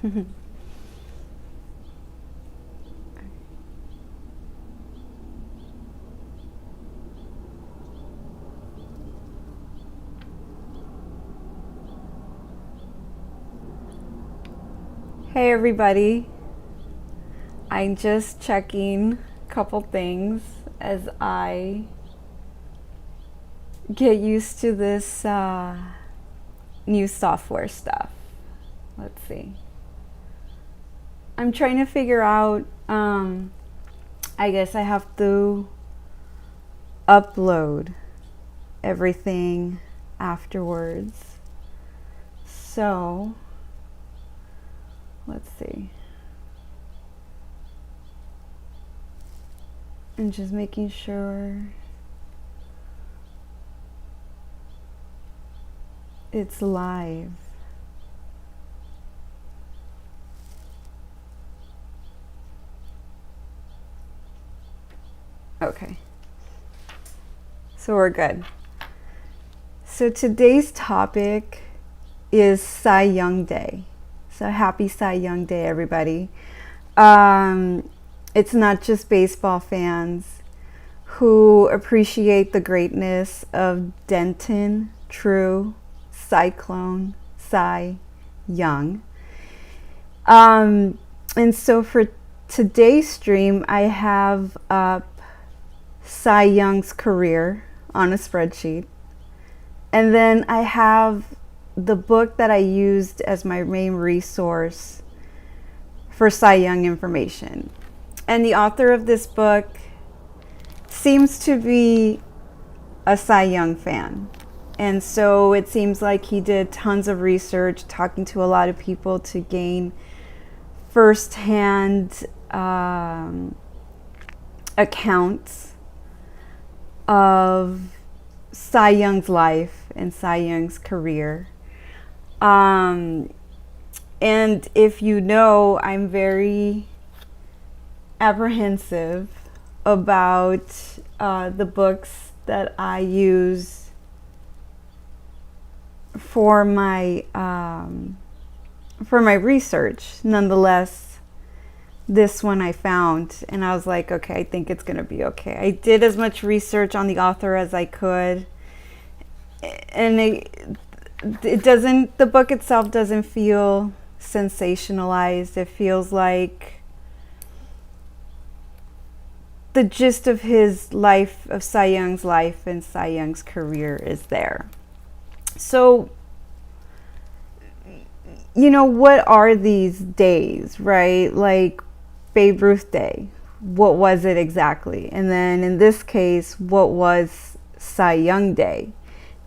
Hey everybody, I'm just checking a couple things as I get used to this new software stuff. Let's see. I'm trying to figure out, I guess I have to upload everything afterwards. So, let's see. I'm just making sure it's live. Okay. So we're good. So today's topic is Cy Young Day. So happy Cy Young Day, everybody. It's not just baseball fans who appreciate the greatness of Denton, True, Cyclone, Cy Young. And so for today's stream, I have up Cy Young's career on a spreadsheet. And then I have the book that I used as my main resource for Cy Young information. And the author of this book seems to be a Cy Young fan. And so it seems like he did tons of research, talking to a lot of people to gain firsthand accounts of Cy Young's life and Cy Young's career. And if you know, I'm very apprehensive about the books that I use for my research. Nonetheless, this one I found, and I was like, okay, I think it's gonna be okay. I did as much research on the author as I could, and it doesn't, the book itself doesn't feel sensationalized. It feels like the gist of his life, of Cy Young's life and Cy Young's career is there. So, you know, what are these days, right? Like Babe Ruth Day, what was it exactly? And then in this case, what was Cy Young Day?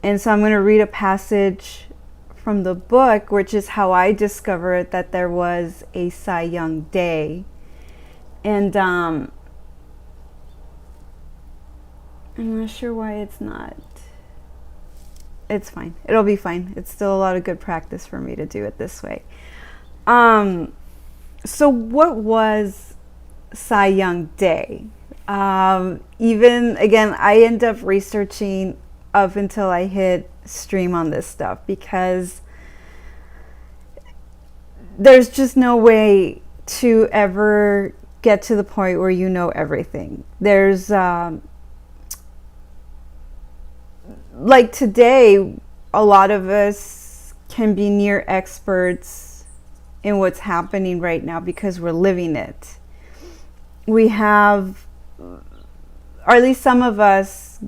And so I'm going to read a passage from the book, which is how I discovered that there was a Cy Young Day. And I'm not sure why it's not. It's fine. It'll be fine. It's still a lot of good practice for me to do it this way. So what was Cy Young Day? Even, again, I end up researching up until I hit stream on this stuff, because there's just no way to ever get to the point where you know everything. There's like today, a lot of us can be near experts in what's happening right now because we're living it. We have, or at least some of us,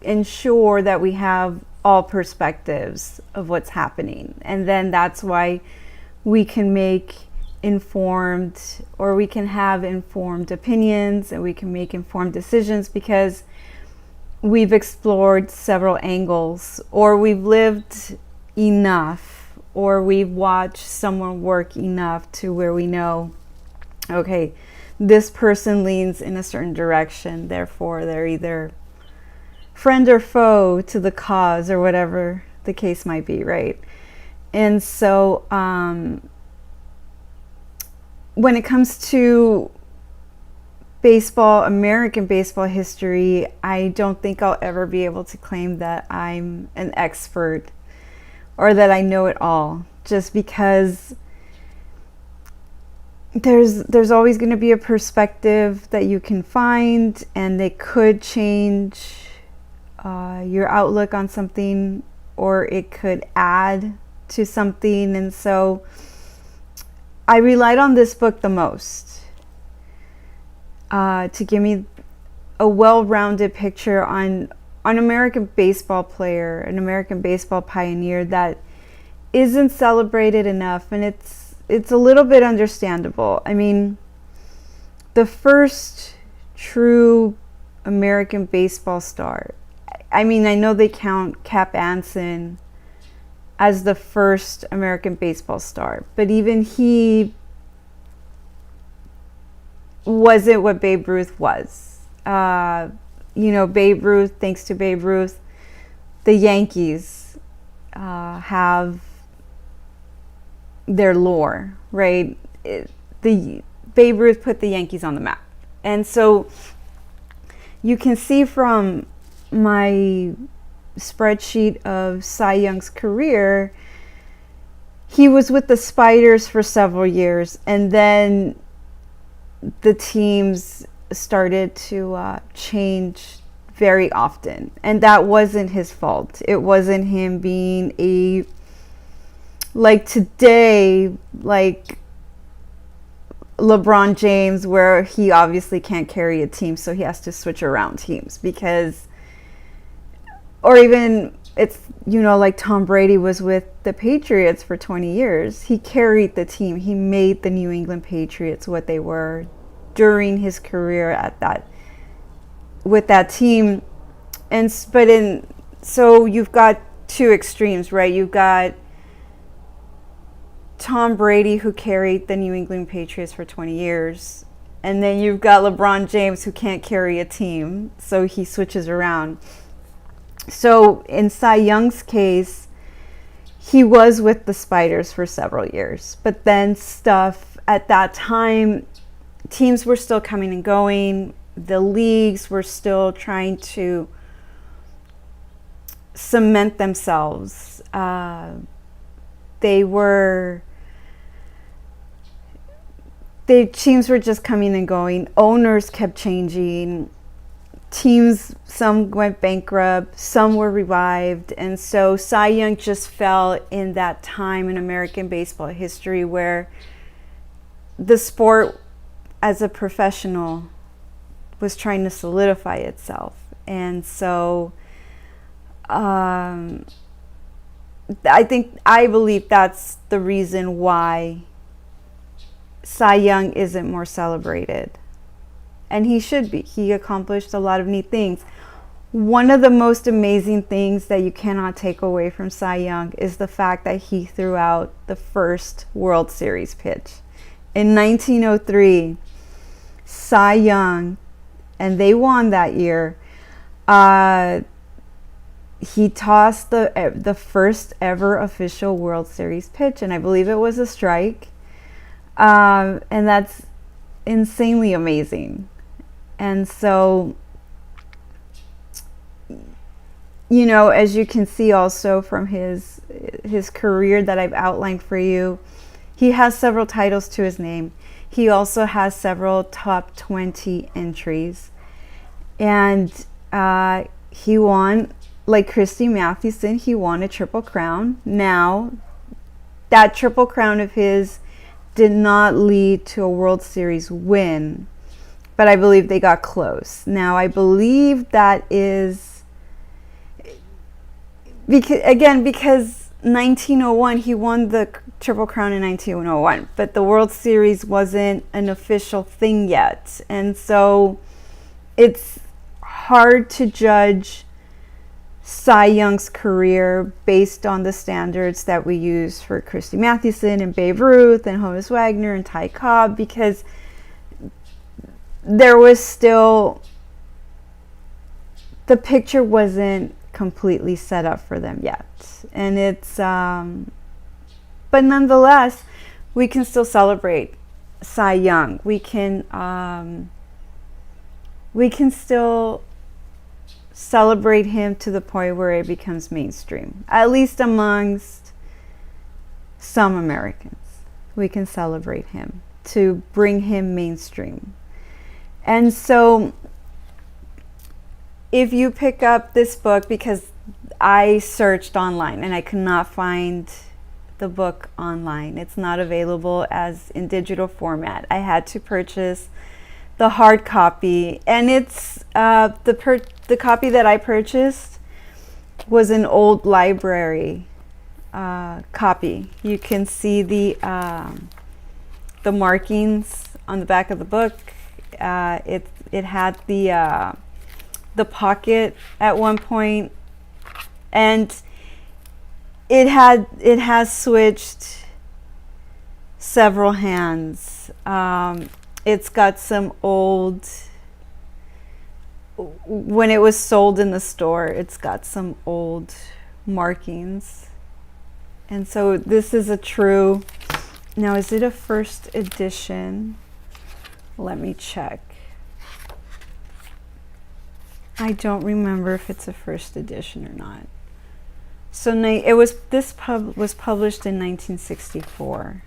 ensure that we have all perspectives of what's happening. And then that's why we can make informed, or we can have informed opinions, and we can make informed decisions because we've explored several angles, or we've lived enough, or we've watched someone work enough to where we know, okay, this person leans in a certain direction, therefore they're either friend or foe to the cause, or whatever the case might be, right? And so when it comes to baseball, American baseball history, I don't think I'll ever be able to claim that I'm an expert or that I know it all, just because there's always going to be a perspective that you can find, and they could change your outlook on something, or it could add to something. And so I relied on this book the most to give me a well-rounded picture on an American baseball player, an American baseball pioneer that isn't celebrated enough. And it's a little bit understandable. I mean, the first true American baseball star, I mean, I know they count Cap Anson as the first American baseball star, but even he wasn't what Babe Ruth was. Babe Ruth, thanks to Babe Ruth, the Yankees have their lore, right? The Babe Ruth put the Yankees on the map. And so you can see from my spreadsheet of Cy Young's career, he was with the Spiders for several years, and then the teams started to change very often, and that wasn't his fault. It wasn't him being like today, like LeBron James, where he obviously can't carry a team, so he has to switch around teams, because, or even it's, like Tom Brady was with the Patriots for 20 years. He carried the team. He made the New England Patriots what they were during his career with that team. So you've got two extremes, right? You've got Tom Brady, who carried the New England Patriots for 20 years, and then you've got LeBron James, who can't carry a team, so he switches around. So in Cy Young's case, he was with the Spiders for several years, but then stuff at that time, teams were still coming and going. The leagues were still trying to cement themselves. Teams were just coming and going. Owners kept changing. Teams, some went bankrupt, some were revived. And so Cy Young just fell in that time in American baseball history where the sport as a professional was trying to solidify itself. And so I believe that's the reason why Cy Young isn't more celebrated. And he should be. He accomplished a lot of neat things. One of the most amazing things that you cannot take away from Cy Young is the fact that he threw out the first World Series pitch. In 1903, Cy Young, and they won that year, he tossed the first ever official World Series pitch, and I believe it was a strike. And that's insanely amazing. And so, as you can see also from his career that I've outlined for you, he has several titles to his name. He also has several top 20 entries. And he won, like Christy Mathewson, he won a Triple Crown. Now, that Triple Crown of his did not lead to a World Series win, but I believe they got close. Now, I believe that is because 1901, he won the Triple Crown in 1901, but the World Series wasn't an official thing yet. And so it's hard to judge Cy Young's career based on the standards that we use for Christy Mathewson and Babe Ruth and Honus Wagner and Ty Cobb, because there was still, the picture wasn't completely set up for them yet. And it's but nonetheless, we can still celebrate Cy Young. We can still celebrate him to the point where it becomes mainstream, at least amongst some Americans. We can celebrate him. to bring him mainstream. And so if you pick up this book, because I searched online and I could not find the book online. It's not available as in digital format. I had to purchase the hard copy, and it's the copy that I purchased was an old library copy. You can see the markings on the back of the book. It had the pocket at one point, and it has switched several hands. It's got some old, when it was sold in the store, it's got some old markings. And so this is a true, now is it a first edition? Let me check. I don't remember if it's a first edition or not. So this was published in 1964.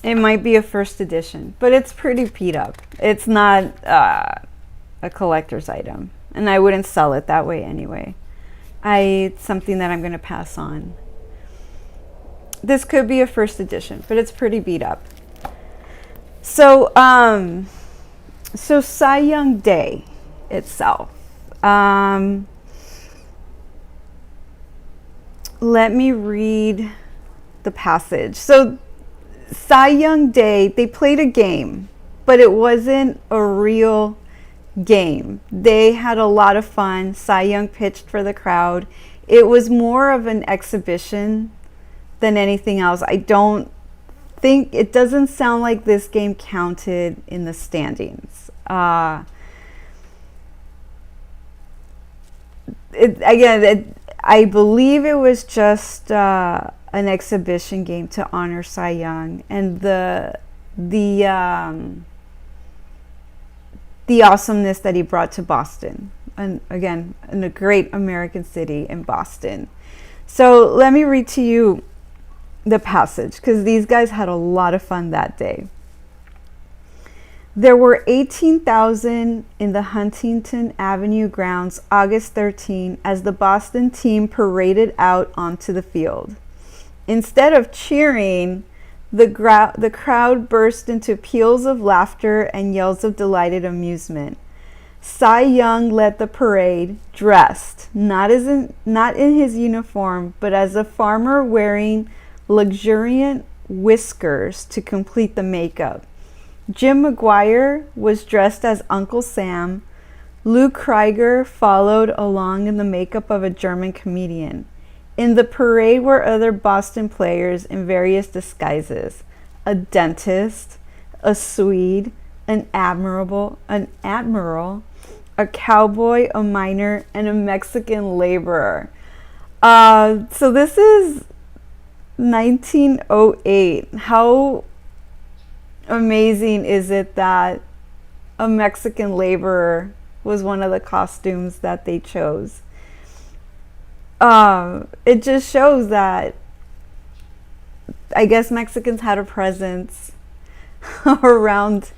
It might be a first edition, but it's pretty beat up. It's not a collector's item, and I wouldn't sell it that way anyway. It's something that I'm going to pass on. This could be a first edition, but it's pretty beat up. So, so Cy Young Day itself. Let me read the passage. So Cy Young Day, they played a game, but it wasn't a real game. They had a lot of fun. Cy Young pitched for the crowd. It was more of an exhibition than anything else. I don't think, it doesn't sound like this game counted in the standings. I believe it was just an exhibition game to honor Cy Young and the awesomeness that he brought to Boston, and again, in a great American city in Boston. So let me read to you the passage, because these guys had a lot of fun that day. There were 18,000 in the Huntington Avenue grounds August 13 as the Boston team paraded out onto the field. Instead of cheering, the crowd burst into peals of laughter and yells of delighted amusement. Cy Young led the parade, dressed not in his uniform, but as a farmer wearing luxuriant whiskers to complete the makeup. Jim McGuire was dressed as Uncle Sam. Lou Krieger followed along in the makeup of a German comedian. In the parade were other Boston players in various disguises: a dentist, a Swede, an admiral, a cowboy, a miner, and a Mexican laborer. So this is 1908. How amazing is it that a Mexican laborer was one of the costumes that they chose? It just shows that I guess Mexicans had a presence around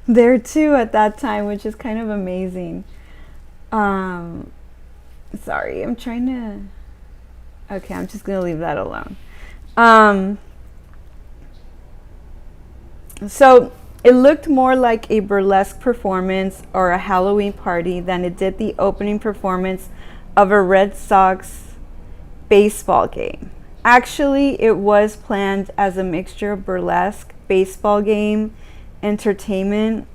there too at that time, which is kind of amazing. Sorry, I'm trying to, okay, I'm just gonna leave that alone. So it looked more like a burlesque performance or a Halloween party than it did the opening performance of a Red Sox baseball game. Actually, it was planned as a mixture of burlesque, baseball game, entertainment,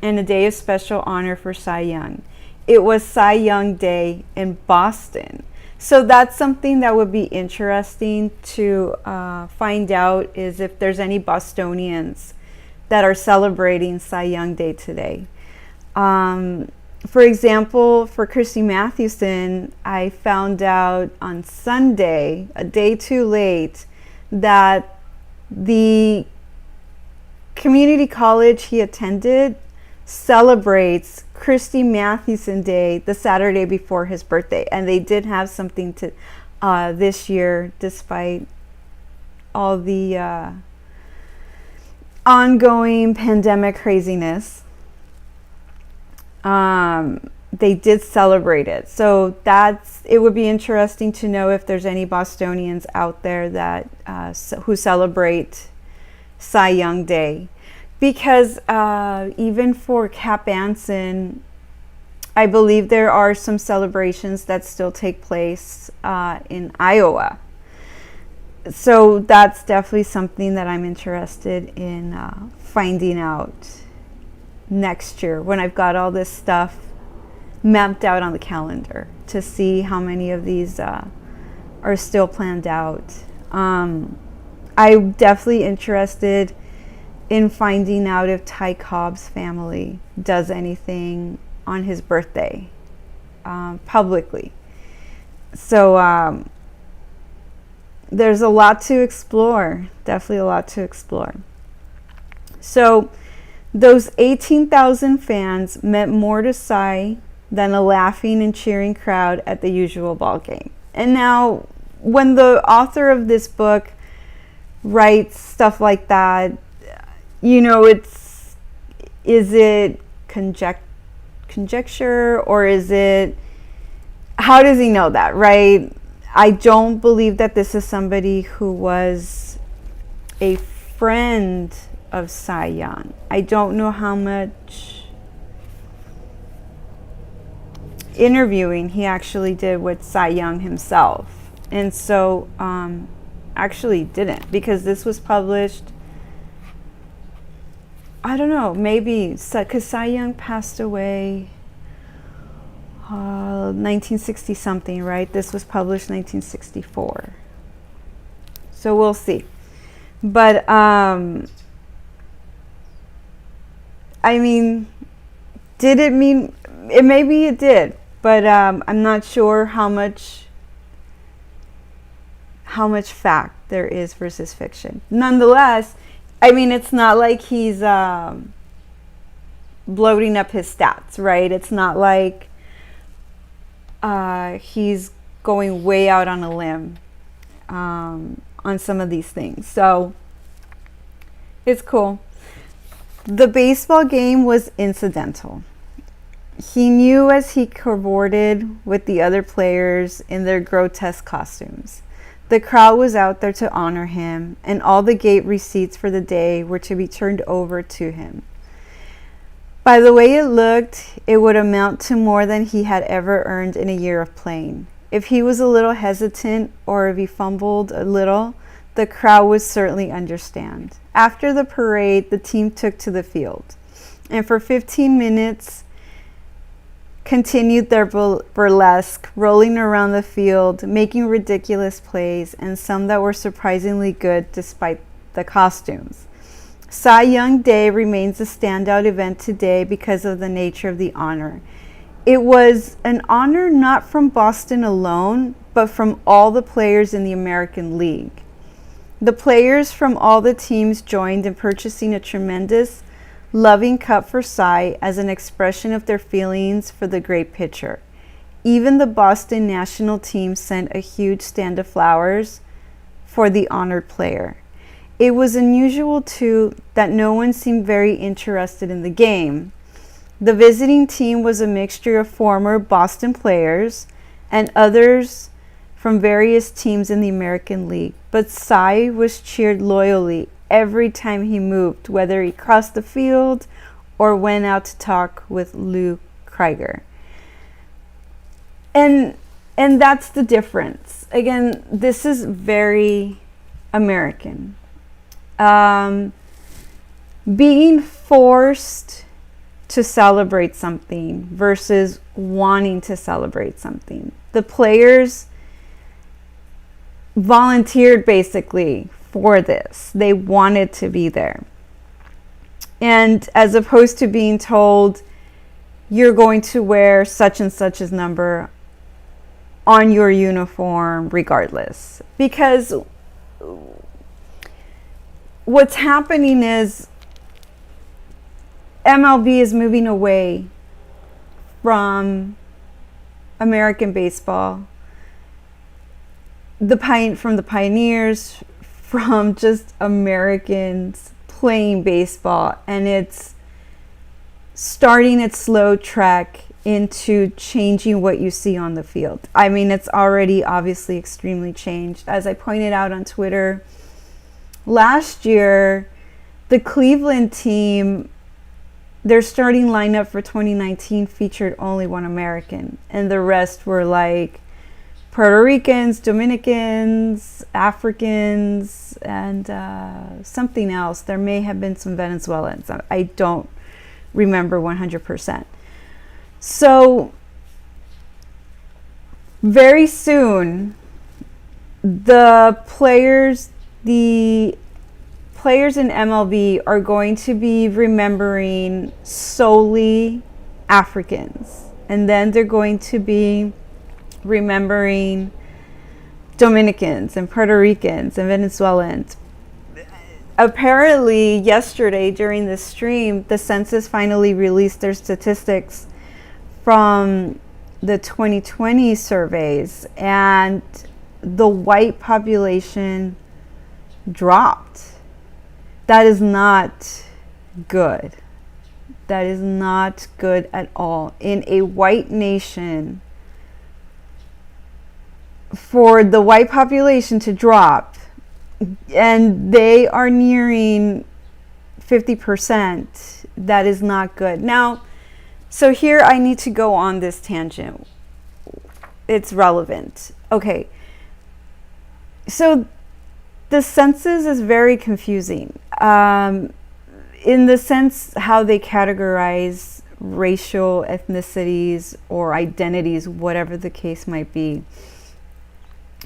and a day of special honor for Cy Young. It was Cy Young Day in Boston. So that's something that would be interesting to find out, is if there's any Bostonians that are celebrating Cy Young Day today. For example, for Christy Mathewson, I found out on Sunday, a day too late, that the community college he attended celebrates Christy Mathewson Day the Saturday before his birthday. And they did have something to this year, despite all the ongoing pandemic craziness, they did celebrate it. So it would be interesting to know if there's any Bostonians out there that who celebrate Cy Young Day. Because even for Cap Anson, I believe there are some celebrations that still take place in Iowa. So that's definitely something that I'm interested in finding out next year when I've got all this stuff mapped out on the calendar to see how many of these are still planned out. I'm definitely interested in finding out if Ty Cobb's family does anything on his birthday publicly. So there's a lot to explore, definitely a lot to explore. So those 18,000 fans meant more to Cy than a laughing and cheering crowd at the usual ball game. And now, when the author of this book writes stuff like that, you know, is it conjecture, or is it, how does he know that, right? I don't believe that this is somebody who was a friend of Cy Young. I don't know how much interviewing he actually did with Cy Young himself. And so actually didn't, because this was published, I don't know, maybe because Cy Young passed away 1960 something, right? This was published 1964. So we'll see. But I mean, did it mean it? Maybe it did, but I'm not sure how much fact there is versus fiction. Nonetheless, I mean, it's not like he's bloating up his stats, right? It's not like he's going way out on a limb on some of these things. So it's cool. The baseball game was incidental. He knew as he cavorted with the other players in their grotesque costumes. The crowd was out there to honor him, and all the gate receipts for the day were to be turned over to him. By the way it looked, it would amount to more than he had ever earned in a year of playing. If he was a little hesitant, or if he fumbled a little, the crowd would certainly understand. After the parade, the team took to the field, and for 15 minutes continued their burlesque, rolling around the field, making ridiculous plays, and some that were surprisingly good despite the costumes. Cy Young Day remains a standout event today because of the nature of the honor. It was an honor not from Boston alone, but from all the players in the American League. The players from all the teams joined in purchasing a tremendous, loving cup for Cy as an expression of their feelings for the great pitcher. Even the Boston national team sent a huge stand of flowers for the honored player. It was unusual, too, that no one seemed very interested in the game. The visiting team was a mixture of former Boston players and others from various teams in the American League, but Cy was cheered loyally every time he moved, whether he crossed the field or went out to talk with Lou Krieger. And that's the difference. Again, this is very American. Being forced to celebrate something versus wanting to celebrate something. The players volunteered basically for this. They wanted to be there. And as opposed to being told, you're going to wear such and such as number on your uniform regardless. Because what's happening is MLB is moving away from American baseball, from the pioneers, from just Americans playing baseball, and it's starting its slow trek into changing what you see on the field. I mean, it's already obviously extremely changed. As I pointed out on Twitter, last year, the Cleveland team, their starting lineup for 2019 featured only one American, and the rest were like Puerto Ricans, Dominicans, Africans, and something else. There may have been some Venezuelans. I don't remember 100%. So very soon, the players in MLB are going to be remembering solely Africans, and then they're going to be remembering Dominicans and Puerto Ricans and Venezuelans. Apparently, yesterday during the stream, the census finally released their statistics from the 2020 surveys, and the white population dropped. That is not good. That is not good at all. In a white nation, for the white population to drop, and they are nearing 50%, that is not good. Now, so here I need to go on this tangent. It's relevant. Okay. So the census is very confusing in the sense how they categorize racial ethnicities or identities, whatever the case might be.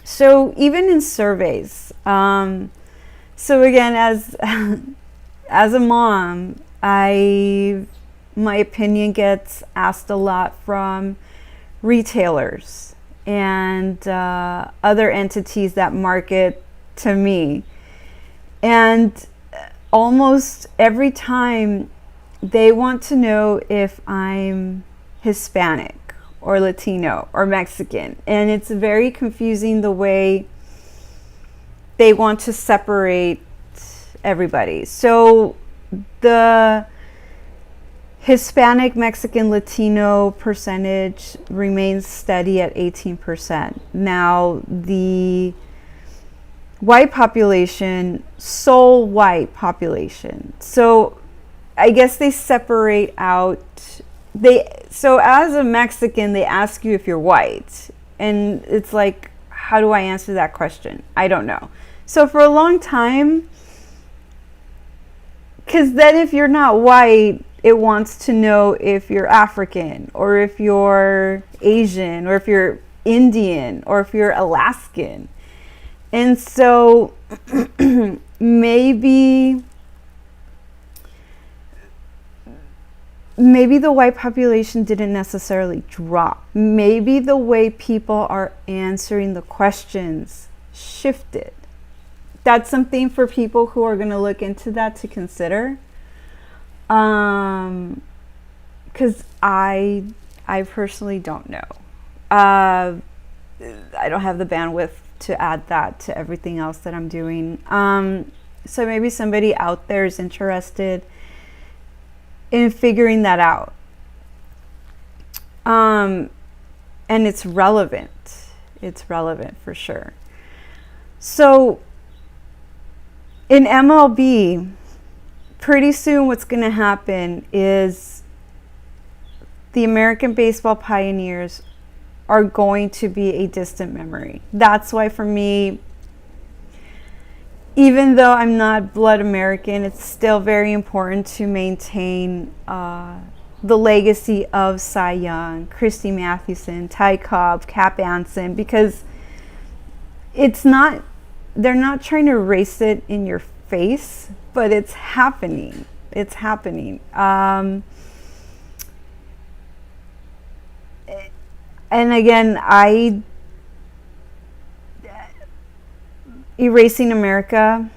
So even in surveys, so again, as a mom, my opinion gets asked a lot from retailers and other entities that market to me. And almost every time they want to know if I'm Hispanic or Latino or Mexican. And it's very confusing the way they want to separate everybody. So the Hispanic, Mexican, Latino percentage remains steady at 18%. Now, the white population, sole white population. So I guess they separate out, so as a Mexican, they ask you if you're white. And it's like, how do I answer that question? I don't know. So for a long time, because then if you're not white, it wants to know if you're African or if you're Asian or if you're Indian or if you're Alaskan. And so maybe the white population didn't necessarily drop. Maybe the way people are answering the questions shifted. That's something for people who are going to look into that to consider. Because I personally don't know. I don't have the bandwidth to add that to everything else that I'm doing. So maybe somebody out there is interested in figuring that out. And it's relevant. It's relevant for sure. So in MLB, pretty soon what's going to happen is the American baseball pioneers are going to be a distant memory. That's why for me, even though I'm not blood American, it's still very important to maintain the legacy of Cy Young, Christy Mathewson, Ty Cobb, Cap Anson, because they're not trying to erase it in your face, but it's happening. It's happening. And again, erasing America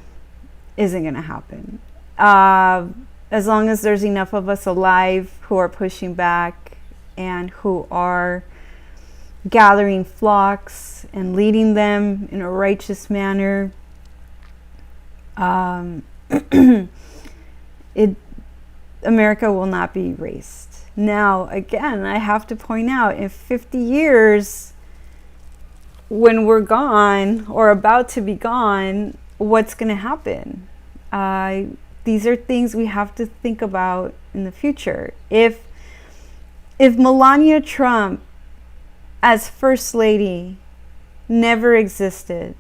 isn't going to happen. As long as there's enough of us alive who are pushing back and who are gathering flocks and leading them in a righteous manner, it America will not be erased. Now, again, I have to point out, in 50 years, when we're gone or about to be gone, what's going to happen? These are things we have to think about in the future. If Melania Trump as First Lady never existed,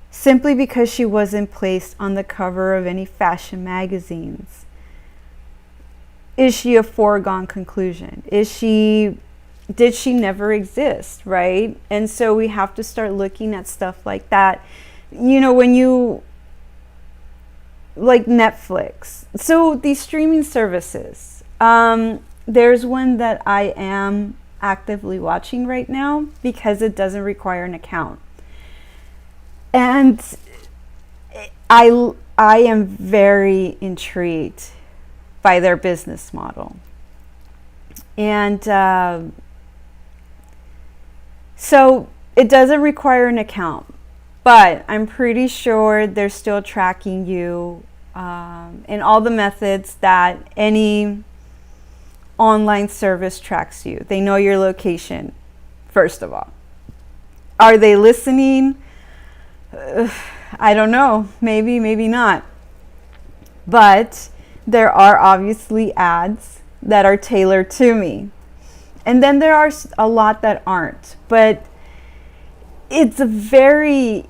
simply because she wasn't placed on the cover of any fashion magazines, is she a foregone conclusion? Did she never exist, right? And so we have to start looking at stuff like that. When you, like Netflix. So these streaming services, there's one that I am actively watching right now because it doesn't require an account. And I am very intrigued by their business model. And so it doesn't require an account, but I'm pretty sure they're still tracking you in all the methods that any online service tracks you. They know your location, first of all. Are they listening? I don't know. Maybe, maybe not. But there are obviously ads that are tailored to me. And then there are a lot that aren't. But it's very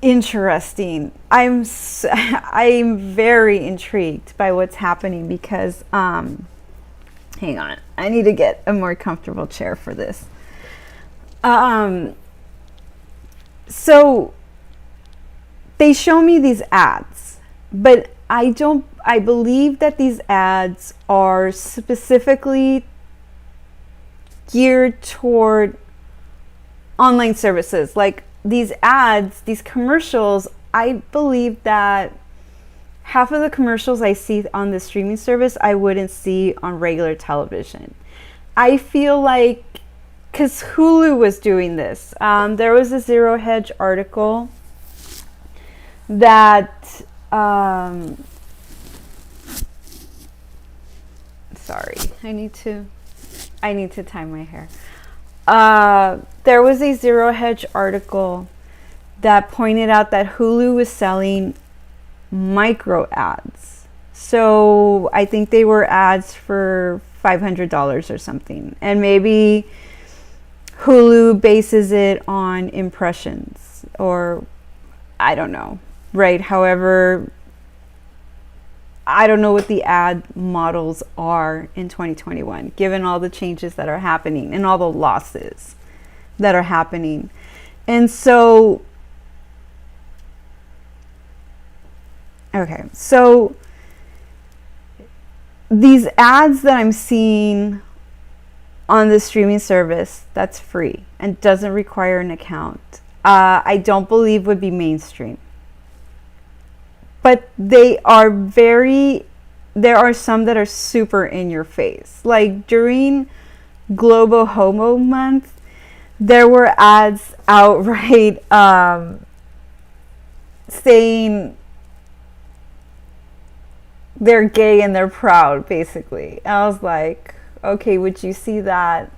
interesting. I'm very intrigued by what's happening because, hang on, I need to get a more comfortable chair for this. So they show me these ads, but I believe that these ads are specifically geared toward online services. Like these ads, these commercials, I believe that half of the commercials I see on the streaming service, I wouldn't see on regular television. I feel like, because Hulu was doing this, there was a Zero Hedge article that, sorry, I need to tie my hair. There was a Zero Hedge article that pointed out that Hulu was selling micro ads. So I think they were ads for $500 or something. And maybe Hulu bases it on impressions, or I don't know, right? However, I don't know what the ad models are in 2021, given all the changes that are happening and all the losses that are happening. And so, okay, so these ads that I'm seeing on the streaming service that's free and doesn't require an account, I don't believe would be mainstream. But there are some that are super in your face. Like during Global Homo Month, there were ads outright saying they're gay and they're proud, basically. And I was like, okay, would you see that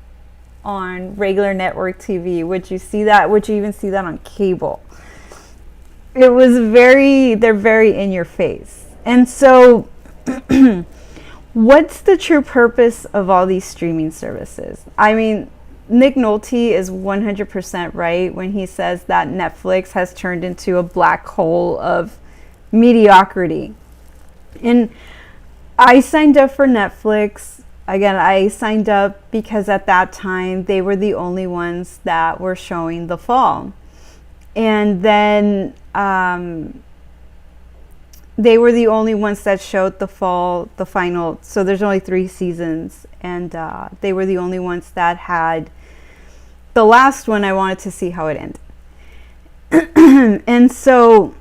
on regular network TV? Would you see that? Would you even see that on cable? It was they're very in your face. And so what's the true purpose of all these streaming services? I mean, Nick Nolte is 100% right when he says that Netflix has turned into a black hole of mediocrity. And I signed up for Netflix. Again, I signed up because at that time they were the only ones that were showing The Fall. And then they were the only ones that showed The Fall, the final. So there's only 3 seasons. And they were the only ones that had the last one. I wanted to see how it ended. And so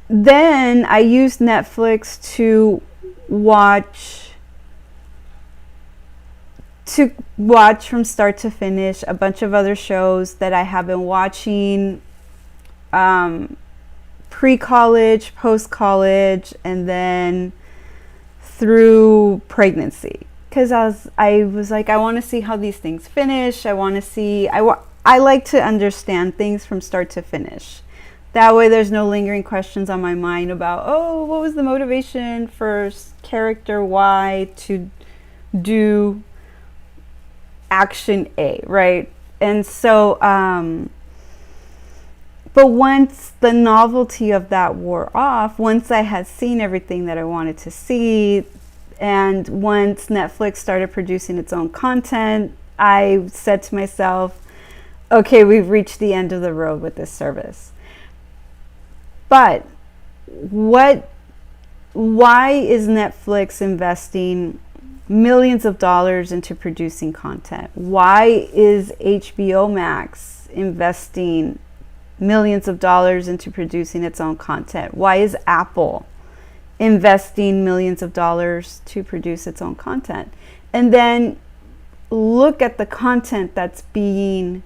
then I used Netflix to watch from start to finish a bunch of other shows that I have been watching pre-college, post-college, and then through pregnancy. Because I was like, I want to see how these things finish. I want to see, I like to understand things from start to finish. That way there's no lingering questions on my mind about, oh, what was the motivation for character Y to do action A, right? And so, but once the novelty of that wore off, once I had seen everything that I wanted to see, and once Netflix started producing its own content, I said to myself, okay, we've reached the end of the road with this service. But why is Netflix investing millions of dollars into producing content? Why is HBO Max investing millions of dollars into producing its own content? Why is Apple investing millions of dollars to produce its own content? And then look at the content that's being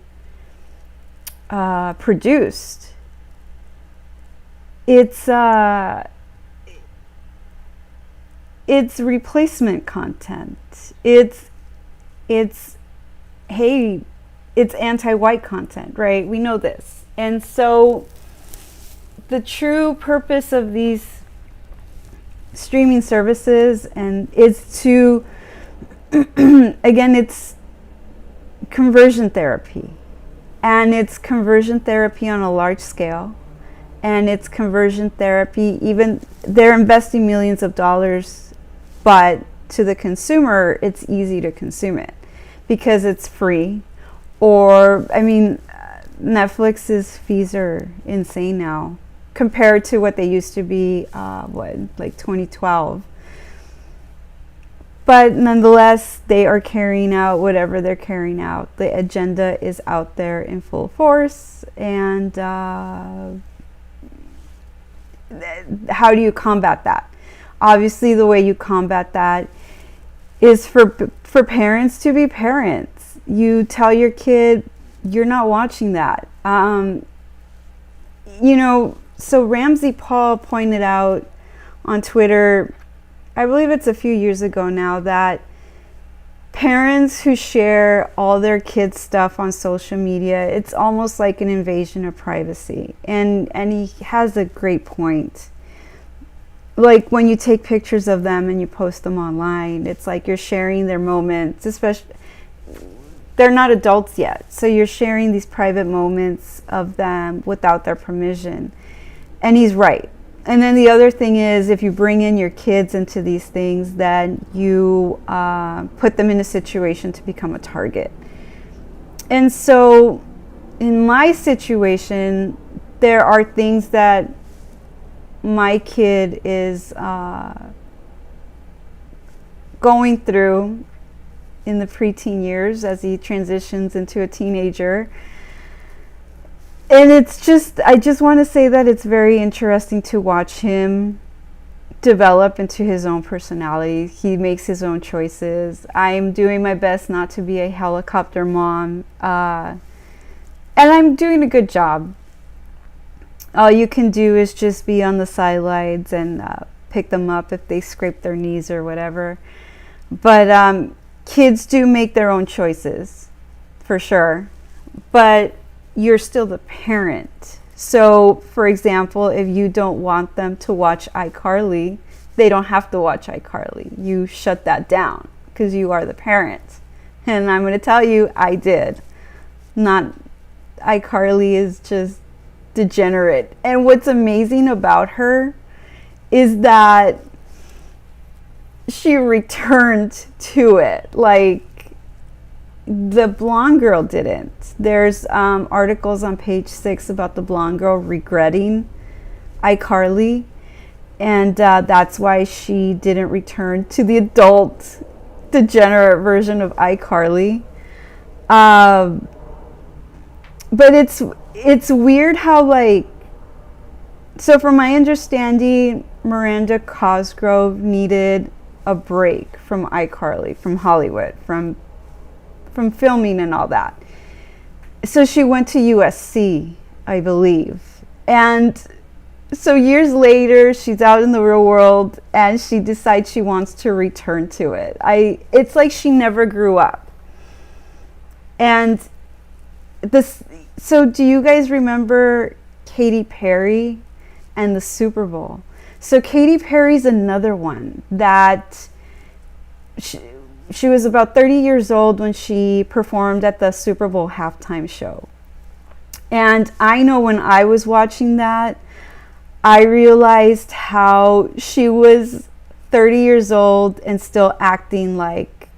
produced. It's replacement content. It's anti-white content, right? We know this. And so the true purpose of these streaming services and is to again, it's conversion therapy. And it's conversion therapy on a large scale. And it's conversion therapy, even they're investing millions of dollars, but to the consumer, it's easy to consume it because it's free. Or, I mean, Netflix's fees are insane now compared to what they used to be, like 2012. But nonetheless, they are carrying out whatever they're carrying out. The agenda is out there in full force. And how do you combat that? Obviously, the way you combat that is for parents to be parents. You tell your kid, you're not watching that. So Ramsey Paul pointed out on Twitter, I believe it's a few years ago now, that parents who share all their kids' stuff on social media, it's almost like an invasion of privacy. And he has a great point. Like when you take pictures of them and you post them online, it's like you're sharing their moments, especially they're not adults yet. So you're sharing these private moments of them without their permission. And he's right. And then the other thing is, if you bring in your kids into these things, then you put them in a situation to become a target. And so in my situation, there are things that my kid is going through in the preteen years as he transitions into a teenager. And it's just, I just want to say that it's very interesting to watch him develop into his own personality. He makes his own choices. I'm doing my best not to be a helicopter mom. And I'm doing a good job. All you can do is just be on the sidelines and pick them up if they scrape their knees or whatever. But kids do make their own choices, for sure. But you're still the parent. So, for example, if you don't want them to watch iCarly, they don't have to watch iCarly. You shut that down because you are the parent. And I'm going to tell you, I did. iCarly is just degenerate. And what's amazing about her is that she returned to it. Like, the blonde girl didn't. There's articles on page 6 about the blonde girl regretting iCarly, and that's why she didn't return to the adult degenerate version of iCarly. But it's weird how, like, so from my understanding, Miranda Cosgrove needed a break from iCarly, from Hollywood, from filming and all that. So she went to USC, I believe. And So years later, she's out in the real world and she decides she wants to return to it. It's like she never grew up. And so do you guys remember Katy Perry and the Super Bowl? So Katy Perry's another one that she was about 30 years old when she performed at the Super Bowl halftime show. And I know when I was watching that, I realized how she was 30 years old and still acting like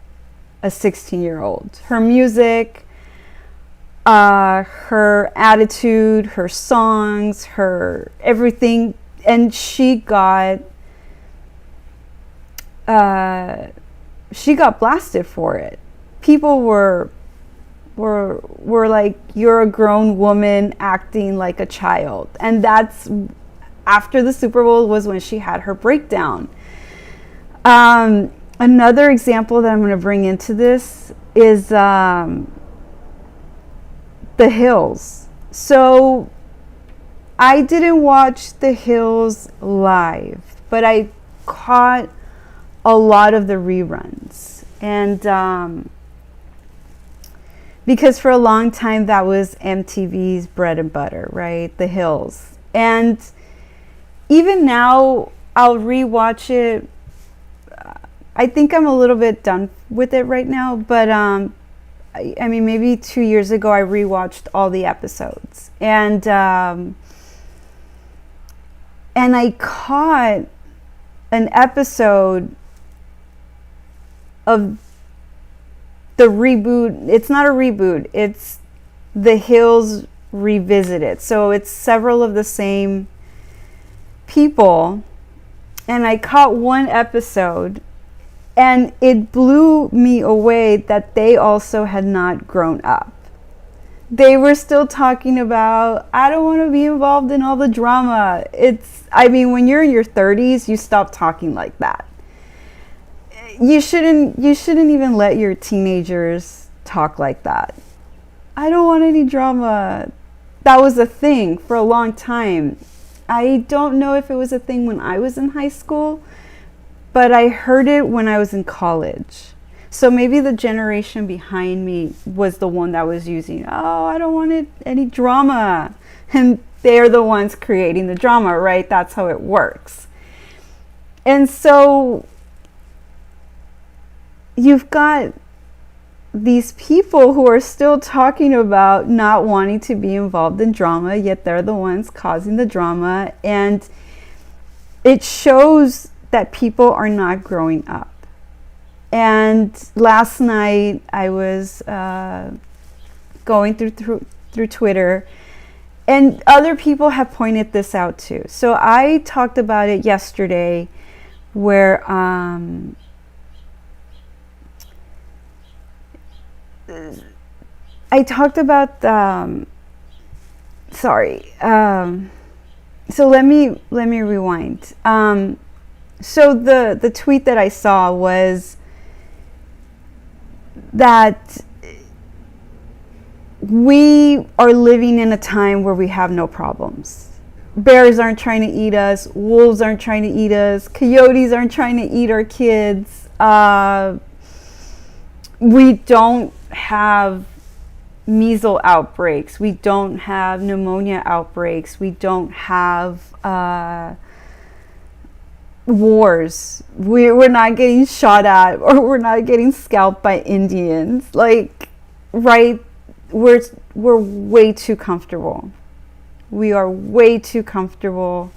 a 16-year-old. Her music, her attitude, her songs, her everything, and she got blasted for it. People were like, you're a grown woman acting like a child. And that's after the Super Bowl was when she had her breakdown. Another example that I'm going to bring into this is The Hills. So I didn't watch The Hills live, but I caught a lot of the reruns. And because for a long time that was MTV's bread and butter, right? The Hills. And even now I'll rewatch it. I think I'm a little bit done with it right now, but I mean, maybe 2 years ago I rewatched all the episodes, and I caught an episode of the reboot. It's not a reboot, it's The Hills Revisited. So it's several of the same people, and I caught one episode, and it blew me away that they also had not grown up. They were still talking about, I don't want to be involved in all the drama. I mean, when you're in your 30s, you stop talking like that. You shouldn't even let your teenagers talk like that. I don't want any drama. That was a thing for a long time. I don't know if it was a thing when I was in high school, but I heard it when I was in college. So maybe the generation behind me was the one that was using, oh, I don't want any drama. And they're the ones creating the drama, right? That's how it works. And so you've got these people who are still talking about not wanting to be involved in drama, yet they're the ones causing the drama. And it shows that people are not growing up. And last night I was going through Twitter, and other people have pointed this out too. So I talked about it yesterday, where I talked about so let me rewind. So the tweet that I saw was that we are living in a time where we have no problems. Bears aren't trying to eat us. Wolves aren't trying to eat us. Coyotes aren't trying to eat our kids. We don't have measles outbreaks. We don't have pneumonia outbreaks. We don't have wars. We're not getting shot at, or we're not getting scalped by Indians. Like, right? We're way too comfortable. We are way too comfortable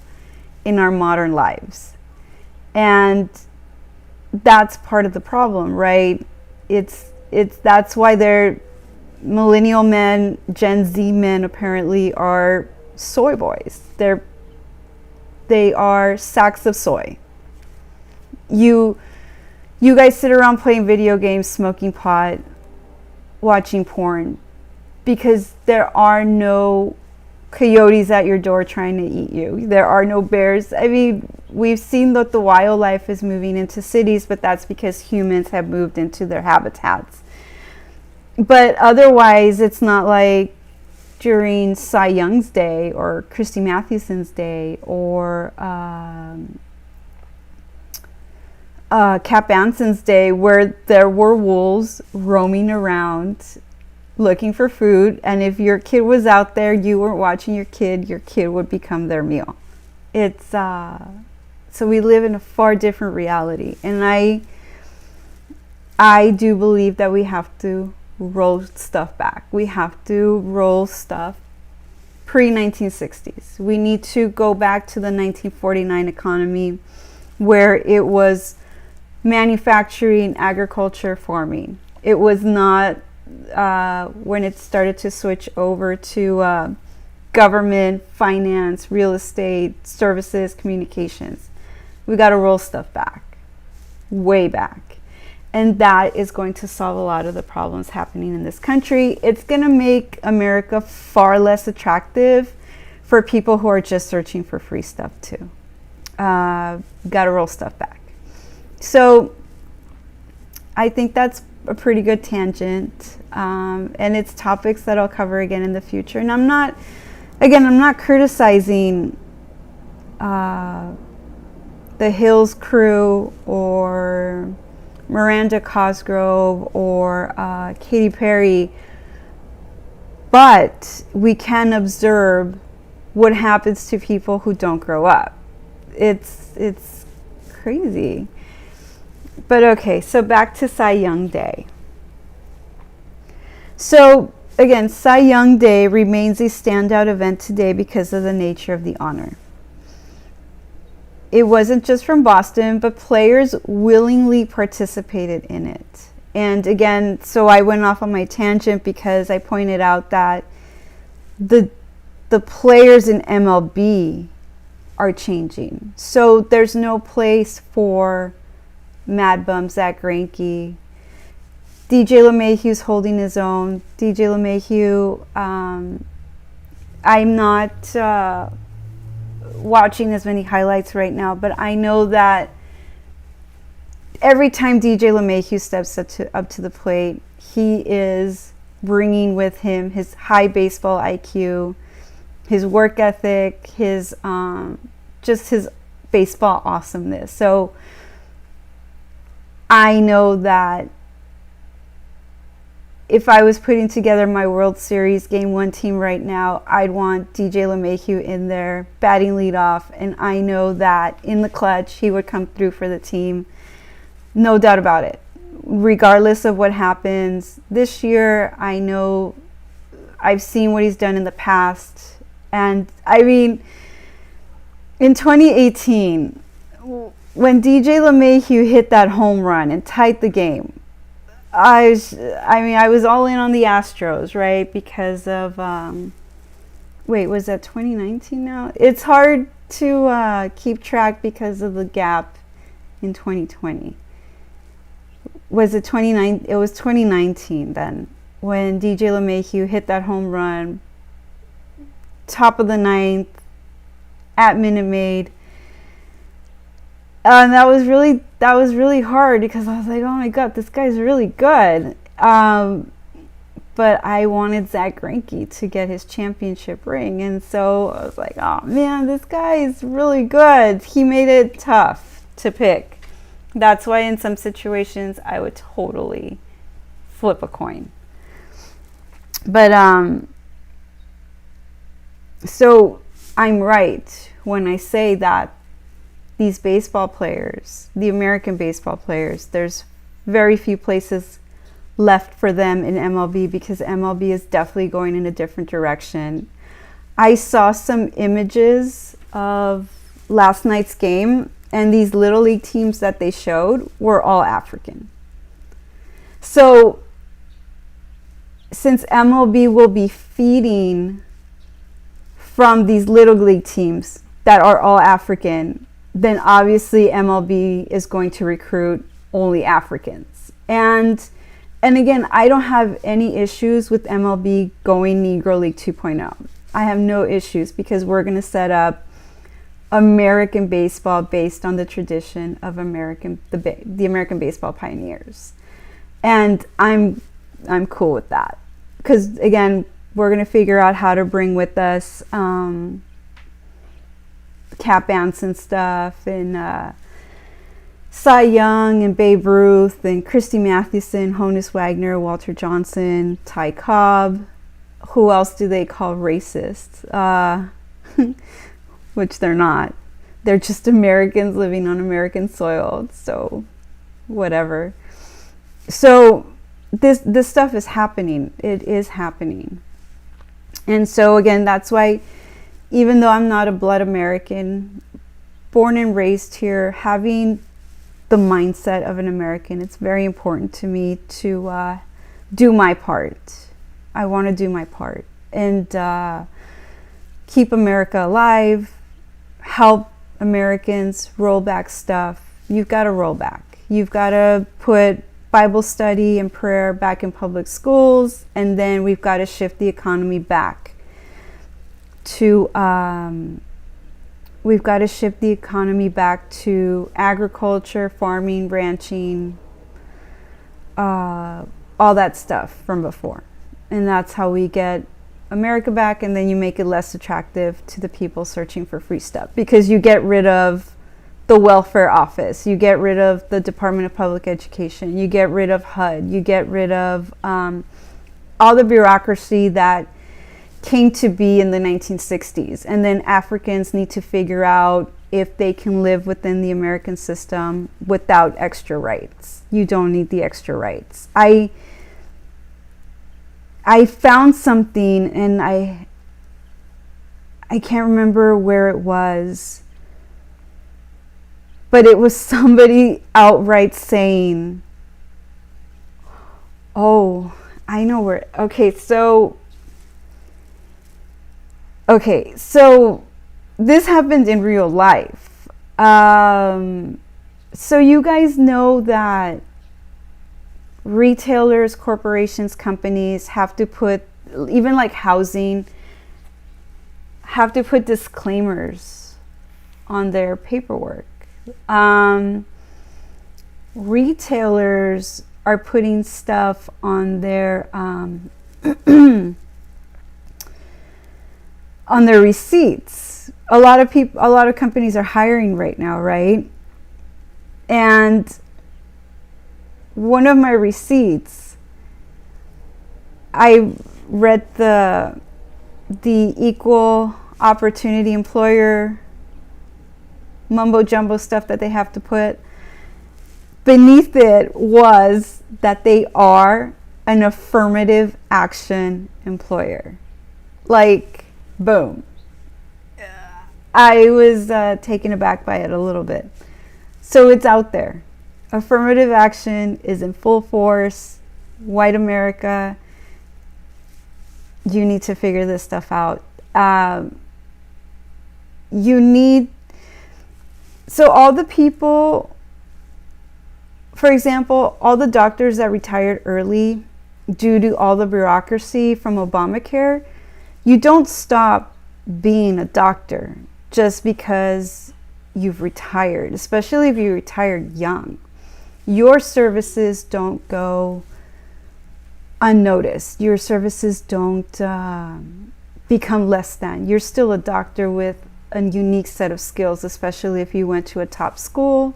in our modern lives. And that's part of the problem, right? That's why they're millennial men, Gen Z men apparently are soy boys. They are sacks of soy. You guys sit around playing video games, smoking pot, watching porn, because there are no coyotes at your door trying to eat you. There are no bears. I mean, we've seen that the wildlife is moving into cities, but that's because humans have moved into their habitats. But otherwise, it's not like during Cy Young's day or Christy Mathewson's day or Cap Anson's day, where there were wolves roaming around looking for food, and if your kid was out there, you weren't watching your kid would become their meal. It's so we live in a far different reality, and I do believe that we have to roll stuff back. We have to roll stuff pre-1960s. We need to go back to the 1949 economy, where it was manufacturing, agriculture, farming. It was not when it started to switch over to government, finance, real estate, services, communications. We got to roll stuff back, way back. And that is going to solve a lot of the problems happening in this country. It's going to make America far less attractive for people who are just searching for free stuff too. Got to roll stuff back. So I think that's a pretty good tangent. And it's topics that I'll cover again in the future. And I'm not criticizing the Hills crew or Miranda Cosgrove or Katy Perry, but we can observe what happens to people who don't grow up. It's crazy. But okay, so back to Cy Young Day. So again, Cy Young Day remains a standout event today because of the nature of the honor. It wasn't just from Boston, but players willingly participated in it. And again, so I went off on my tangent because I pointed out that the players in MLB are changing. So there's no place for Mad Bum, Zach Greinke. DJ LeMahieu's holding his own. DJ LeMahieu, I'm not watching as many highlights right now, but I know that every time DJ LeMahieu steps up to the plate, he is bringing with him his high baseball IQ, his work ethic, his just his baseball awesomeness. So I know that if I was putting together my World Series Game 1 team right now, I'd want DJ LeMahieu in there, batting leadoff, and I know that in the clutch, he would come through for the team. No doubt about it. Regardless of what happens this year, I know I've seen what he's done in the past. And I mean, in 2018, when DJ LeMahieu hit that home run and tied the game, I was all in on the Astros, right? Because of, was that 2019 now? It's hard to keep track because of the gap in 2020. Was it 29? It was 2019 then, when DJ LeMahieu hit that home run, top of the ninth, at Minute Maid. And that was really hard because I was like, oh my God, this guy's really good. But I wanted Zach Greinke to get his championship ring. And so I was like, oh man, this guy is really good. He made it tough to pick. That's why in some situations I would totally flip a coin. But so I'm right when I say that these baseball players, the American baseball players, there's very few places left for them in MLB because MLB is definitely going in a different direction. I saw some images of last night's game, and these little league teams that they showed were all African. So since MLB will be feeding from these little league teams that are all African, then obviously MLB is going to recruit only Africans. And again, I don't have any issues with MLB going Negro League 2.0. I have no issues because we're going to set up American baseball based on the tradition of the American baseball pioneers. And I'm cool with that. Because again, we're going to figure out how to bring with us Cap Anson stuff, and Cy Young, and Babe Ruth, and Christy Mathewson, Honus Wagner, Walter Johnson, Ty Cobb. Who else do they call racist? Which they're not. They're just Americans living on American soil. So, whatever. So, this stuff is happening. It is happening. And so, again, that's why, even though I'm not a blood American, born and raised here, having the mindset of an American, it's very important to me to do my part. I want to do my part and keep America alive, help Americans roll back stuff. You've got to roll back. You've got to put Bible study and prayer back in public schools, and then we've got to shift the economy back to agriculture, farming, ranching, all that stuff from before. And that's how we get America back, and then you make it less attractive to the people searching for free stuff, because you get rid of the welfare office, you get rid of the Department of Public Education, you get rid of HUD, you get rid of all the bureaucracy that came to be in the 1960s. And then Africans need to figure out if they can live within the American system without extra rights. You don't need the extra rights. I found something, and I can't remember where it was, but it was somebody outright saying, oh, I know where, okay, so this happened in real life. So you guys know that retailers, corporations, companies have to put, even like housing, have to put disclaimers on their paperwork. Retailers are putting stuff on their on their receipts. A lot of companies are hiring right now, right? And one of my receipts, I read the equal opportunity employer mumbo jumbo stuff that they have to put. Beneath it was that they are an affirmative action employer. Like, boom. I was taken aback by it a little bit. So it's out there. Affirmative action is in full force. White America, you need to figure this stuff out. So all the people, for example, all the doctors that retired early due to all the bureaucracy from Obamacare, you don't stop being a doctor just because you've retired, especially if you retired young. Your services don't go unnoticed. Your services don't become less than. You're still a doctor with a unique set of skills, especially if you went to a top school.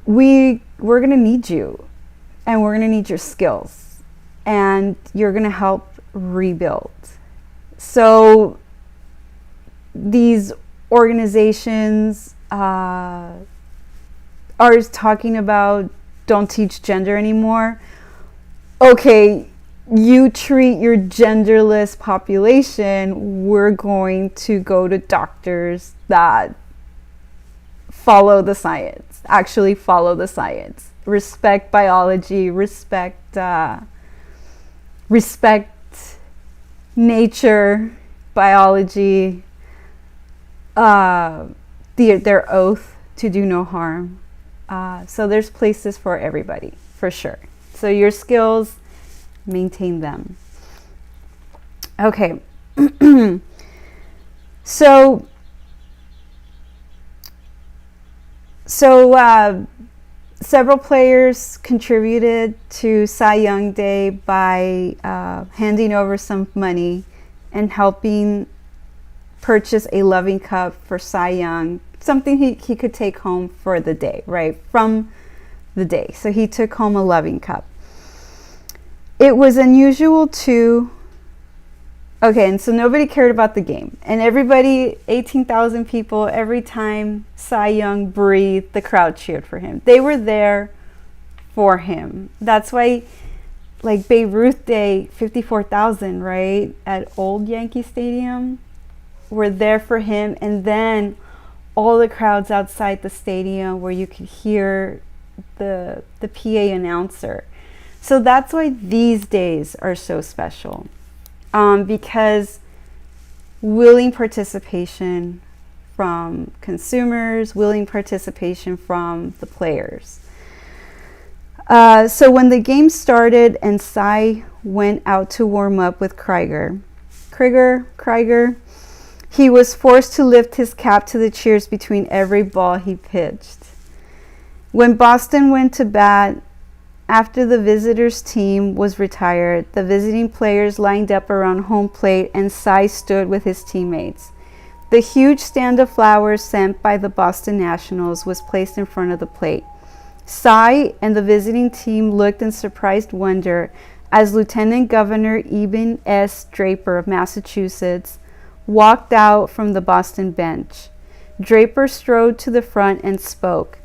We're going to need you, and we're going to need your skills, and you're going to help rebuild. So these organizations are talking about don't teach gender anymore. Okay, you treat your genderless population, we're going to go to doctors that follow the science, actually follow the science, respect biology, respect nature, biology, their oath to do no harm. So there's places for everybody, for sure. So your skills, maintain them. Okay. So Several players contributed to Cy Young Day by handing over some money and helping purchase a loving cup for Cy Young, something he could take home for the day, right? From the day. So he took home a loving cup. It was unusual too. Okay, and so nobody cared about the game. And everybody, 18,000 people, every time Cy Young breathed, the crowd cheered for him. They were there for him. That's why, like Babe Ruth Day, 54,000, right, at Old Yankee Stadium, were there for him. And then all the crowds outside the stadium where you could hear the PA announcer. So that's why these days are so special. Because willing participation from consumers, willing participation from the players. So when the game started and Cy went out to warm up with Krieger, he was forced to lift his cap to the cheers between every ball he pitched. When Boston went to bat, after the visitors' team was retired, the visiting players lined up around home plate and Cy stood with his teammates. The huge stand of flowers sent by the Boston Nationals was placed in front of the plate. Cy and the visiting team looked in surprised wonder as Lieutenant Governor Eben S. Draper of Massachusetts walked out from the Boston bench. Draper strode to the front and spoke.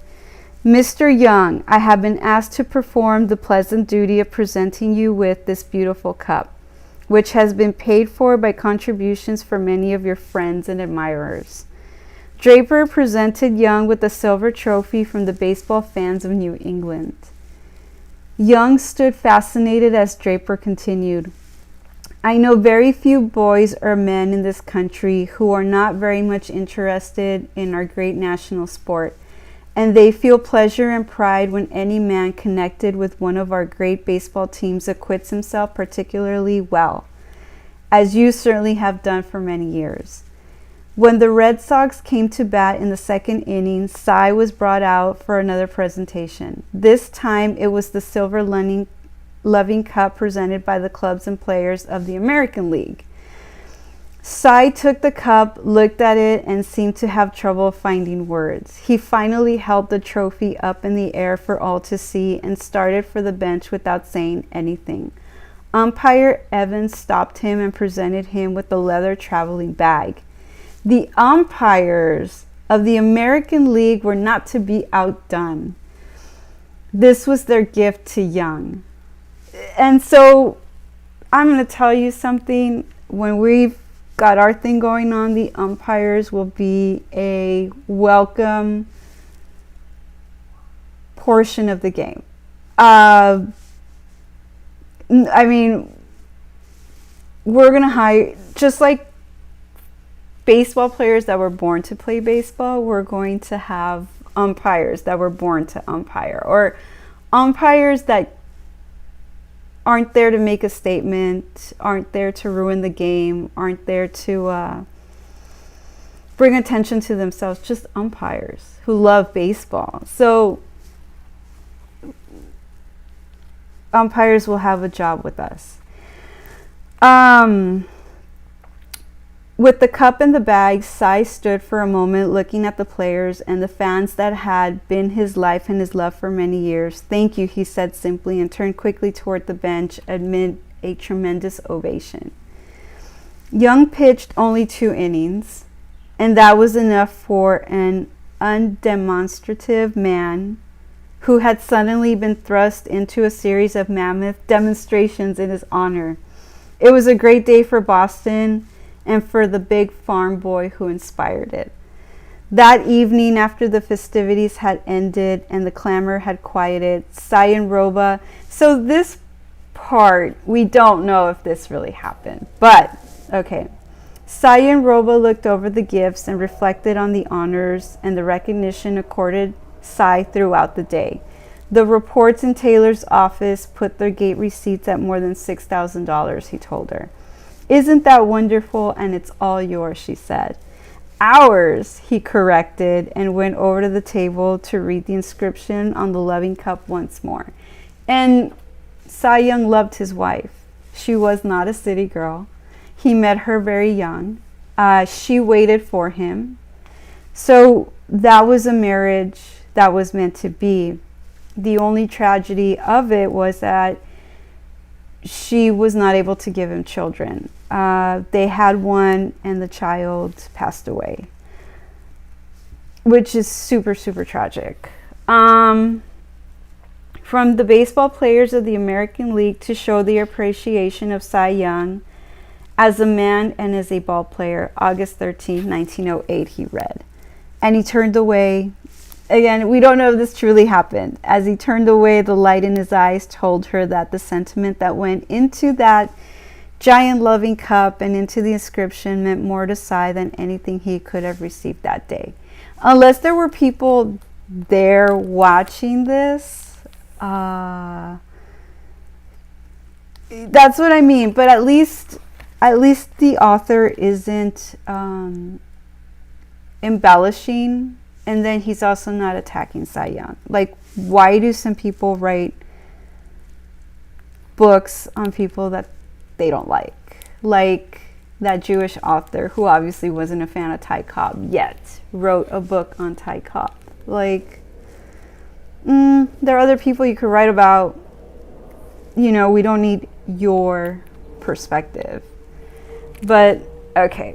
Mr. Young, I have been asked to perform the pleasant duty of presenting you with this beautiful cup, which has been paid for by contributions from many of your friends and admirers. Draper presented Young with a silver trophy from the baseball fans of New England. Young stood fascinated as Draper continued. I know very few boys or men in this country who are not very much interested in our great national sport, and they feel pleasure and pride when any man connected with one of our great baseball teams acquits himself particularly well, as you certainly have done for many years. When the Red Sox came to bat in the second inning, Cy was brought out for another presentation. This time it was the silver loving cup presented by the clubs and players of the American League. Cy took the cup, looked at it, and seemed to have trouble finding words. He finally held the trophy up in the air for all to see and started for the bench without saying anything. Umpire Evans stopped him and presented him with a leather traveling bag. The umpires of the American League were not to be outdone. This was their gift to Young. And so I'm going to tell you something. When we've got our thing going on, the umpires will be a welcome portion of the game. I mean, we're going to hire, just like baseball players that were born to play baseball, we're going to have umpires that were born to umpire, or umpires that aren't there to make a statement, aren't there to ruin the game, aren't there to bring attention to themselves, just umpires who love baseball. So umpires will have a job with us. With the cup in the bag, Cy stood for a moment looking at the players and the fans that had been his life and his love for many years. Thank you, he said simply, and turned quickly toward the bench amid a tremendous ovation. Young pitched only 2 innings, and that was enough for an undemonstrative man who had suddenly been thrust into a series of mammoth demonstrations in his honor. It was a great day for Boston and for the big farm boy who inspired it. That evening, after the festivities had ended and the clamor had quieted, Cy and Roba, so this part, we don't know if this really happened, but okay. Cy and Roba looked over the gifts and reflected on the honors and the recognition accorded Cy throughout the day. The reports in Taylor's office put their gate receipts at more than $6,000, he told her. Isn't that wonderful? And it's all yours, she said. hours, he corrected and went over to the table to read the inscription on the loving cup once more. And Cy Young loved his wife. She was not a city girl. He met her very young. She waited for him. So that was a marriage that was meant to be. The only tragedy of it was that she was not able to give him children. They had one and the child passed away, which is super, super tragic. From the baseball players of the American League to show the appreciation of Cy Young as a man and as a ball player, August 13, 1908, he read. And he turned away. Again, we don't know if this truly happened. As he turned away, the light in his eyes told her that the sentiment that went into that giant loving cup and into the inscription meant more to Cy than anything he could have received that day. Unless there were people there watching this, that's what I mean. But at least the author isn't embellishing. And then he's also not attacking Cy Young. Like, why do some people write books on people that they don't like? Like that Jewish author who obviously wasn't a fan of Ty Cobb yet wrote a book on Ty Cobb. Like, there are other people you could write about. You know, we don't need your perspective. But, okay.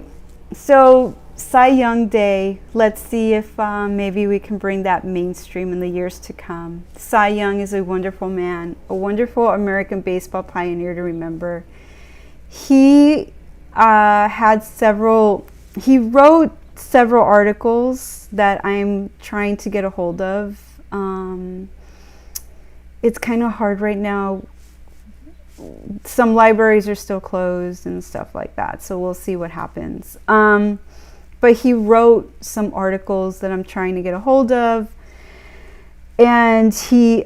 So, Cy Young Day, let's see if maybe we can bring that mainstream in the years to come. Cy Young is a wonderful man, a wonderful American baseball pioneer to remember. He wrote several articles that I'm trying to get a hold of. It's kind of hard right now. Some libraries are still closed and stuff like that, so we'll see what happens. But he wrote some articles that I'm trying to get a hold of, and he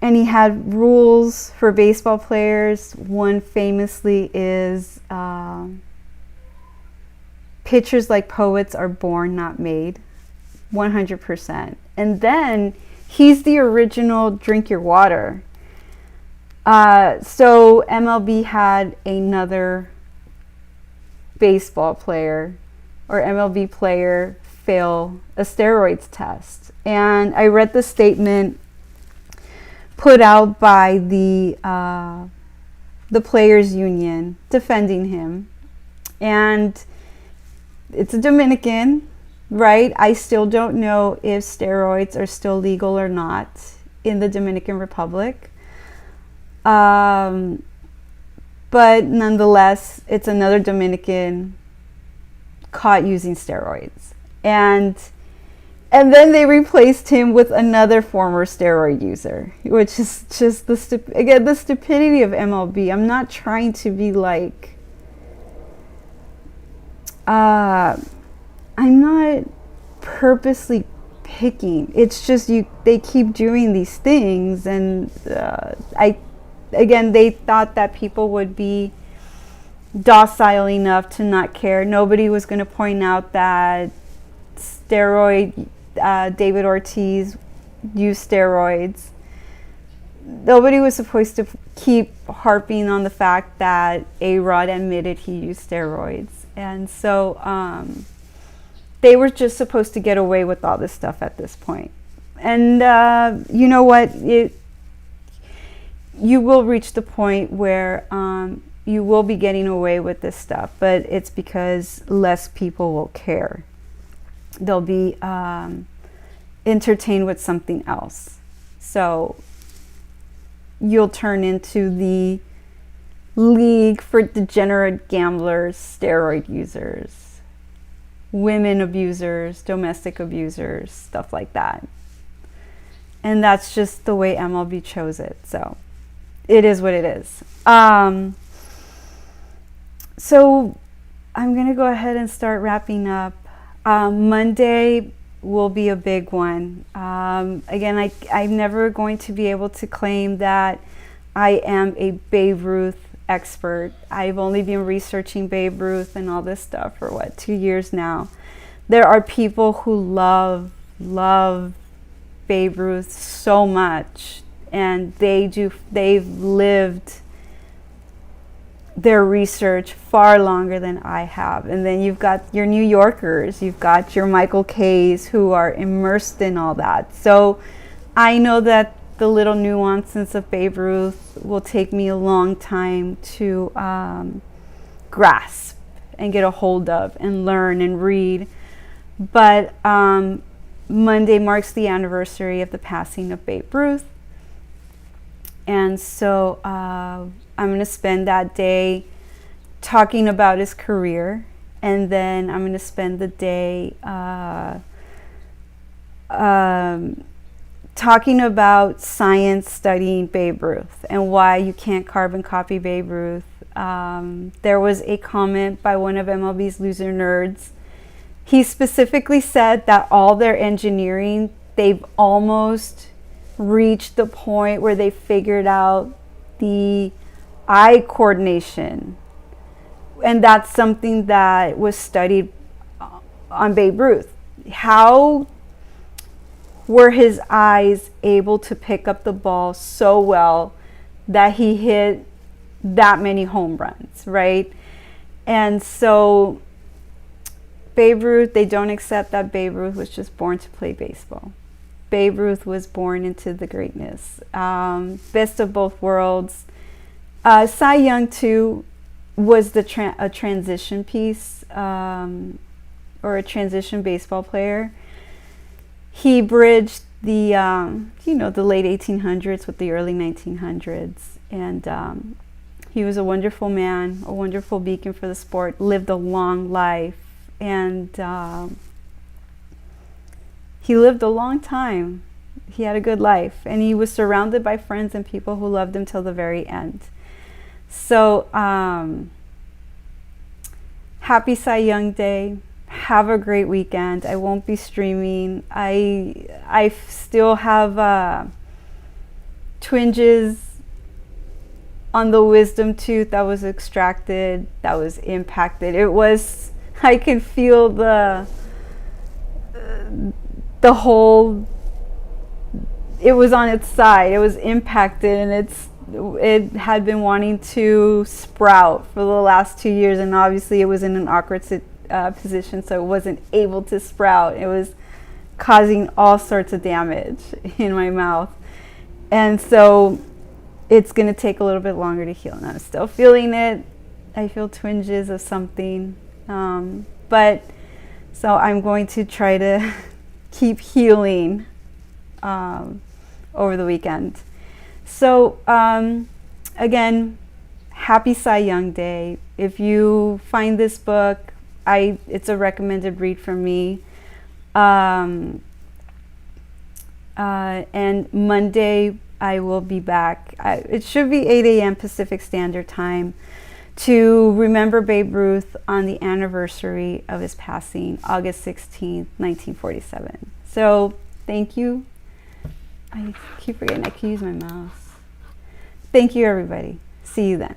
had rules for baseball players. One famously is pitchers like poets are born, not made, 100%. And then he's the original drink your water. So MLB had another baseball player or MLB player fail a steroids test. And I read the statement put out by the players union defending him. And it's a Dominican, right? I still don't know if steroids are still legal or not in the Dominican Republic. But nonetheless, it's another Dominican caught using steroids. And then they replaced him with another former steroid user, which is just the stupidity of MLB. I'm not trying to be like, I'm not purposely picking. It's just they keep doing these things, and they thought that people would be docile enough to not care. Nobody was going to point out that David Ortiz used steroids. Nobody was supposed to keep harping on the fact that A-Rod admitted he used steroids. And so they were just supposed to get away with all this stuff at this point. And you know what? You will reach the point where you will be getting away with this stuff, but it's because less people will care. They'll be entertained with something else. So you'll turn into the league for degenerate gamblers, steroid users, women abusers, domestic abusers, stuff like that. And that's just the way MLB chose it. So it is what it is. So I'm going to go ahead and start wrapping up. Monday will be a big one. I'm never going to be able to claim that I am a Babe Ruth expert. I've only been researching Babe Ruth and all this stuff for 2 years now. There are people who love Babe Ruth so much, and they've lived their research far longer than I have. And then you've got your New Yorkers, you've got your Michael Kays who are immersed in all that. So I know that the little nuances of Babe Ruth will take me a long time to grasp and get a hold of and learn and read. But Monday marks the anniversary of the passing of Babe Ruth. And so I'm going to spend that day talking about his career, and then I'm going to spend the day talking about science studying Babe Ruth and why you can't carbon copy Babe Ruth. There was a comment by one of MLB's loser nerds. He specifically said that all their engineering, they've almost reached the point where they figured out the eye coordination, and that's something that was studied on Babe Ruth. How were his eyes able to pick up the ball so well that he hit that many home runs, right? And so Babe Ruth, they don't accept that Babe Ruth was just born to play baseball. Babe Ruth was born into the greatness. Best of both worlds. Cy Young, too, was a transition piece, or a transition baseball player. He bridged the late 1800s with the early 1900s. And he was a wonderful man, a wonderful beacon for the sport, lived a long life. And he lived a long time. He had a good life. And he was surrounded by friends and people who loved him till the very end. So, happy Cy Young Day. Have a great weekend. I won't be streaming. I still have twinges on the wisdom tooth that was extracted, that was impacted. I can feel the whole, it was on its side. It was impacted, and it had been wanting to sprout for the last 2 years, and obviously it was in an awkward position, so it wasn't able to sprout. It was causing all sorts of damage in my mouth, and so it's going to take a little bit longer to heal, and I'm still feeling it. I feel twinges of something, but so I'm going to try to keep healing over the weekend. So again, happy Cy Young Day. If you find this book, it's a recommended read from me. And Monday I will be back. It should be 8 a.m. Pacific Standard Time to remember Babe Ruth on the anniversary of his passing, August 16th, 1947. So thank you. I keep forgetting I can use my mouse. Thank you, everybody. See you then.